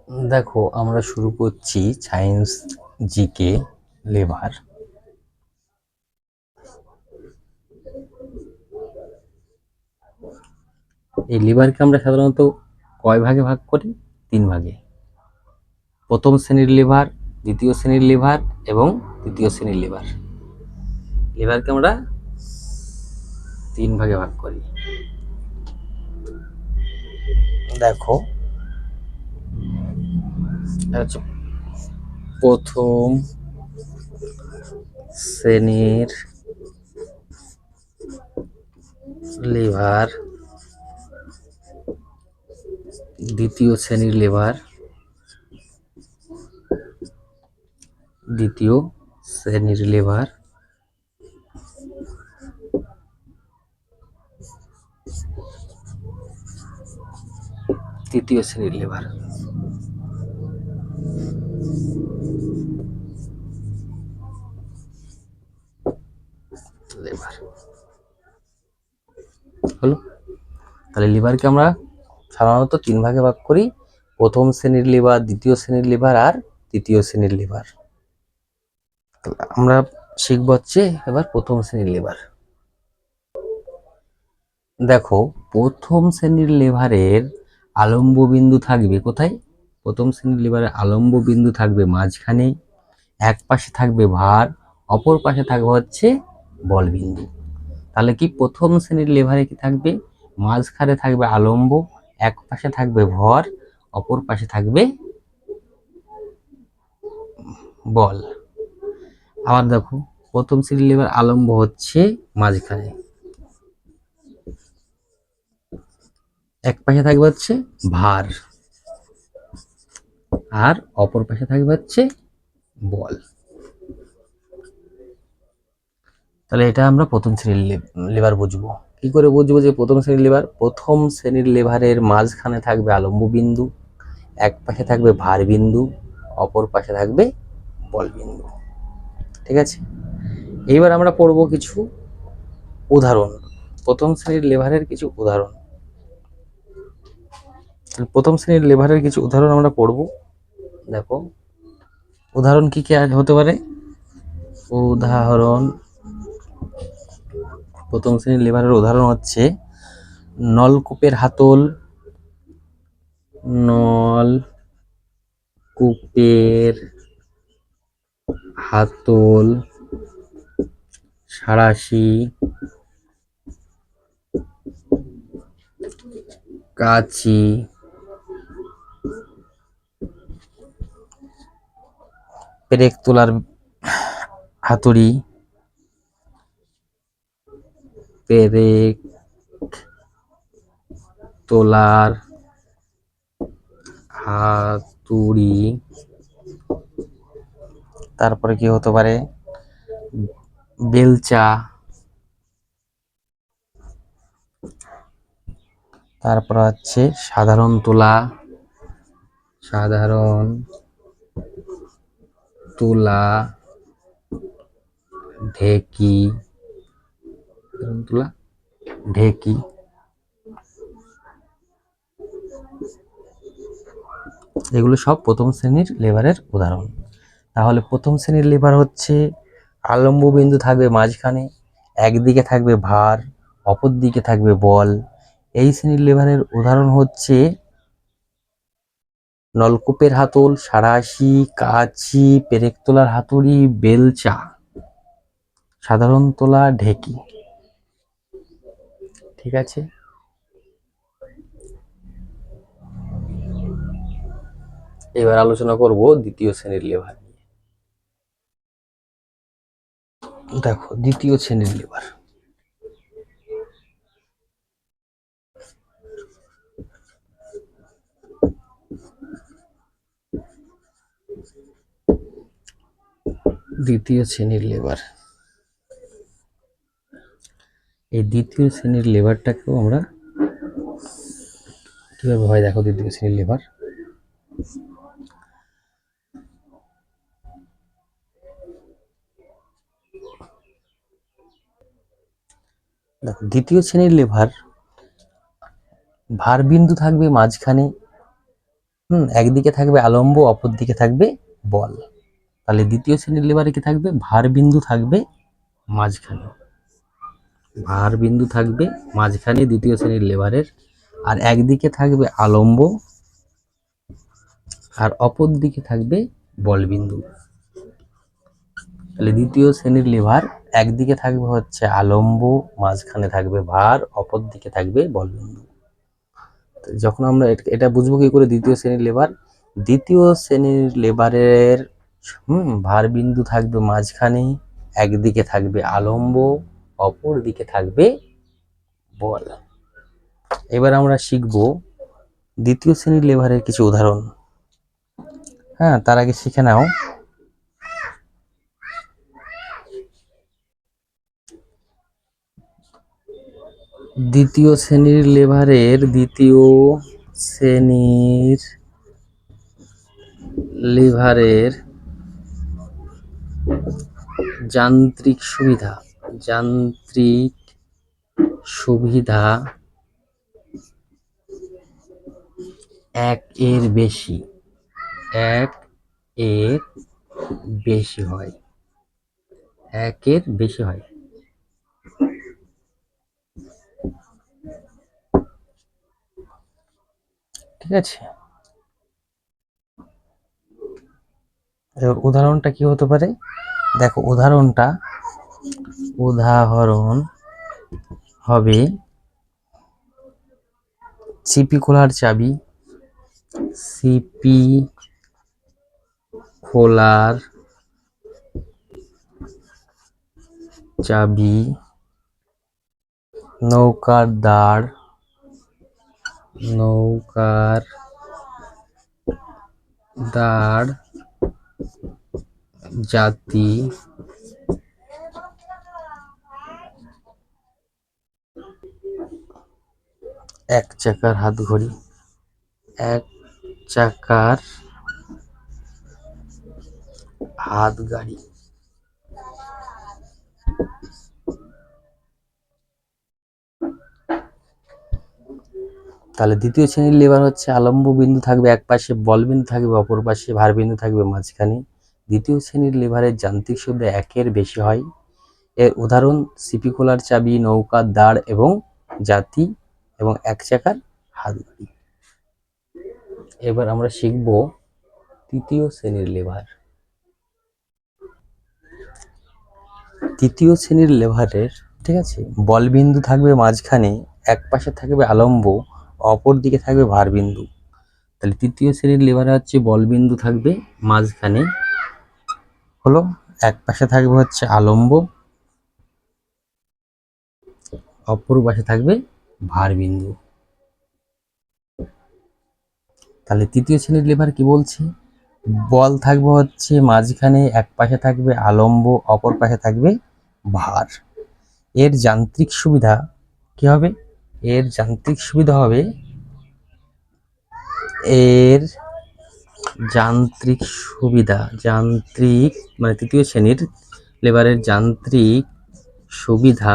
দেখো, আমরা শুরু করছি সায়েন্স জিকে লিভার। এই লিভারকে আমরা সাধারণত কয় ভাগে ভাগ করি? 3 ভাগে। প্রথম শ্রেণীর লিভার, দ্বিতীয় শ্রেণীর লিভার এবং তৃতীয় শ্রেণীর লিভার। লিভারকে আমরা 3 ভাগে ভাগ করি। দেখো, হচ্ছে প্রথম শ্রেণীর লিভার, দ্বিতীয় শ্রেণীর লিভার, দ্বিতীয় শ্রেণীর লিভার, তৃতীয় শ্রেণীর লিভার। লিভার হলো। তাহলে লিভারকে আমরা সাধারণত 3 ভাগে ভাগ করি: প্রথম শ্রেণীর লিভার, দ্বিতীয় শ্রেণীর লিভার আর তৃতীয় শ্রেণীর লিভার। আমরা শিখব হচ্ছে এবার প্রথম শ্রেণীর লিভার। দেখো, প্রথম শ্রেণীর লিভারের আলম্ব বিন্দু থাকবে কোথায়? প্রথম শ্রেণীর লিভারের আলম্ব বিন্দু থাকবে মাঝখানে, এক পাশে থাকবে ভার, অপর পাশে থাকবে হচ্ছে বল বিন্দু। তাহলে কি প্রথম শ্রেণীর লিভারে কি থাকবে? মাঝখানে থাকবে আলম্ব, এক পাশে থাকবে ভর, অপর পাশে থাকবে বল। আবার দেখো, প্রথম শ্রেণীর লিভার আলম্ব হচ্ছে মাঝখানে, এক পাশে থাকবে হচ্ছে ভার, আর অপর পাশে থাকবে হচ্ছে বল। তাহলে এটা আমরা প্রথম শ্রেণীর লিভার বুঝবো। কি করে বুঝবো যে প্রথম শ্রেণীর লিভার? প্রথম শ্রেণীর লিভারের মাঝখানে থাকবে আলম্ব বিন্দু, এক পাশে থাকবে ভার বিন্দু, অপর পাশে থাকবে বল বিন্দু। ঠিক আছে, এইবার আমরা পড়বো কিছু উদাহরণ, প্রথম শ্রেণীর লিভারের কিছু উদাহরণ। প্রথম শ্রেণীর লিভারের কিছু উদাহরণ আমরা পড়বো। দেখো, উদাহরণ কি কি হতে পারে? উদাহরণ, প্রথম শ্রেণীর লিভারের উদাহরণ হচ্ছে নলকূপের হাতল, নলকূপের হাতল, সাঁড়াশি, কাঁচি, পেরেক তোলার হাতুড়ি, পেরেক তোলার হাতুড়ি। তারপরে কি হতে পারে? বেলচা, তারপর হচ্ছে সাধারণ তোলা, সাধারণ তোলা, ঢেকি, তোলা, ঢেকি। এগুলো সব প্রথম শ্রেণীর লিভারের উদাহরণ। তাহলে প্রথম শ্রেণীর লিভার হচ্ছে আলম্ব বিন্দু থাকবে মাঝখানে, একদিকে থাকবে ভার, অপর দিকে থাকবে বল। এই শ্রেণীর লিভারের উদাহরণ হচ্ছে নলকূপের হাতল, সাঁড়াশি, কাঁচি, পেরেক তোলার হাতুড়ি, বেলচা, সাধারণ তোলা, ঢেকি। ঠিক আছে, এবার আলোচনা করব দ্বিতীয় শ্রেণীর লিভার নিয়ে। দেখো, দ্বিতীয় শ্রেণীর লিভার। দ্বিতীয় শ্রেণীর লিভার, এই দ্বিতীয় শ্রেণীর লিভারটাকেও আমরা কিভাবে হয় দেখো। দ্বিতীয় শ্রেণীর লিভার, দেখো দ্বিতীয় শ্রেণীর লিভার ভার বিন্দু থাকবে মাঝখানে, একদিকে থাকবে আলম্ব, অপর দিকে থাকবে বল। তাহলে দ্বিতীয় শ্রেণীর লিভারে কি থাকবে? ভার বিন্দু থাকবে মাঝখানে, ভার বিন্দু থাকবে মাঝখানে দ্বিতীয় শ্রেণীর লিভারের। আর একদিকে থাকবে আলম্ব, আর অপর দিকে থাকবে বল বিন্দু। তাহলে দ্বিতীয় শ্রেণীর লিভার একদিকে থাকবে হচ্ছে আলম্ব, মাঝখানে থাকবে ভার, অপর দিকে থাকবে বল বিন্দু। যখন আমরা এটা বুঝবো কি করে দ্বিতীয় শ্রেণীর লিভার? দ্বিতীয় শ্রেণীর লিভারের ভার বিন্দু থাকবে মাঝখানে, একদিকে থাকবে আলম্ব, অপর দিকে থাকবে বল। এবার আমরা শিখব দ্বিতীয় শ্রেণীর লিভারের কিছু উদাহরণ। তার আগে শিখে নাও দ্বিতীয় শ্রেণীর লিভারের যান্ত্রিক সুবিধা এক এর বেশি হয়, ঠিক আছে। উদাহরণটা কি হতে পারে? দেখো, উদাহরণ হবে সিপি খোলার চাবি, নৌকার দাঁড়, জাতি, এক চাকার হাতগাড়ি। তাহলে দ্বিতীয় শ্রেণীর লিভার হচ্ছে আলম্ব বিন্দু থাকবে এক পাশে, বল বিন্দু থাকবে অপর পাশে, ভার বিন্দু থাকবে মাঝখানে। দ্বিতীয় শ্রেণীর লিভারের যান্ত্রিক সুবিধা একের বেশি হয়। এর উদাহরণ সিপি খোলার চাবি, নৌকার দাঁড় এবং জাতি এবং এক চাকার হাতগাড়ি। এবার আমরা শিখব তৃতীয় শ্রেণীর লিভার। তৃতীয় শ্রেণীর লিভারের, ঠিক আছে, বল বিন্দু থাকবে মাঝখানে, এক পাশে থাকবে আলম্ব, অপর দিকে থাকবে ভার বিন্দু। তাহলে তৃতীয় শ্রেণীর লিভারে হচ্ছে বল বিন্দু থাকবে মাঝখানে, হলো এক পাশে থাকবে হচ্ছে আলম্ব, অপর পাশে থাকবে ভার বিন্দু। তাহলে তৃতীয় শ্রেণীর লিভার কি বলছে? বল থাকবে হচ্ছে মাঝখানে, এক পাশে থাকবে আলম্ব, অপর পাশে থাকবে ভার। এর যান্ত্রিক সুবিধা কি হবে? এর যান্ত্রিক সুবিধা হবে মানে তৃতীয় শ্রেণীর লিভারের যান্ত্রিক সুবিধা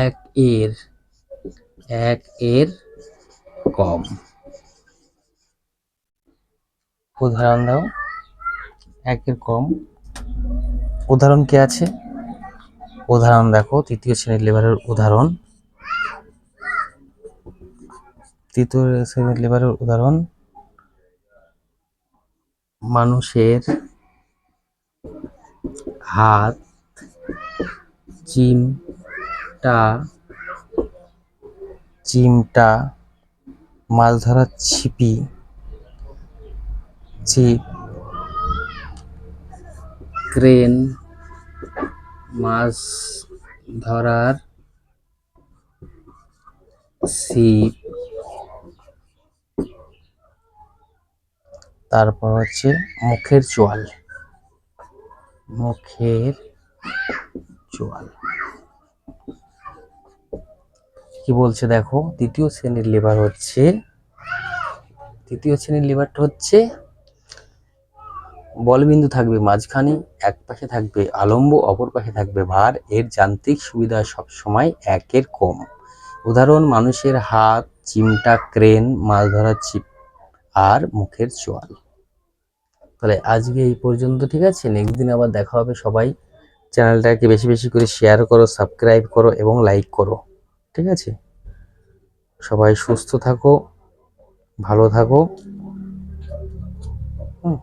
এক এর কম। উদাহরণ দাও। একের কম উদাহরণ কি আছে? উদাহরণ দেখো, তৃতীয় শ্রেণীর লিভারের উদাহরণ। মানুষের হাত, চিমটা, মাছ ধরার ছিপ, ক্রেন, মাছ ধরার ছিপ, তারপর হচ্ছে মুখের চোয়াল। কি বলছে দেখো, তৃতীয় শ্রেণীর লিভারটা হচ্ছে বলবিন্দু থাকবে মাঝখানে, এক পাশে থাকবে আলম্ব, অপর পাশে থাকবে ভার। এর যান্ত্রিক সুবিধা সব সময় একের কম। উদাহরণ মানুষের হাত, চিমটা, ক্রেন, মাছ ধরার ছিপ আর মুখের চোয়াল। তাহলে আজকে এই পর্যন্ত, ঠিক আছে? নেক্সট দিন আবার দেখা হবে। সবাই চ্যানেলটাকে বেশি বেশি করে শেয়ার করো, সাবস্ক্রাইব করো এবং লাইক করো, ঠিক আছে? সবাই সুস্থ থাকো, ভালো থাকো। হুম।